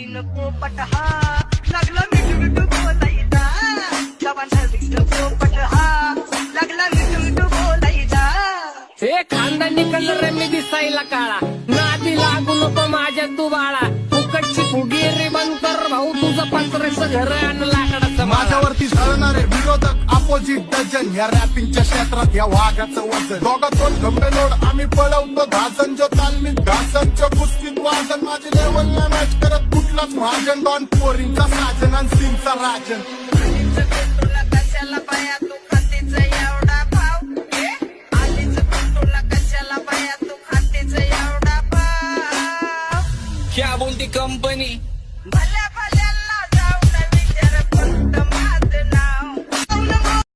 नवीन पोपट हा लागला मिठू मिठू बोलायचा जवा नवीन पोपट हा लागला मिठू मिठू बोलायचा हे खानदानी कलर मी दिसायला काळा नादी लागू नको माझ्या तू बाळा फुकटची फुगीरी बंद कर भाऊ तुझं पंधराचं घर आणि लाकडाचं माझ्यावरती झळणारे विरोधक अपोजिट डझन या रॅपिंगच्या क्षेत्रात या वाघाचं वजन दोघातून खंबे लोड आम्ही पळवतो धाजन जो तालमीत घासनच्या कुस्तीत वाजन माझे लेवल न मॅच करत कुठलाच महाजन डॉन पोरींचा साजन आणि सिंगचा राजन तुला कशाला पाया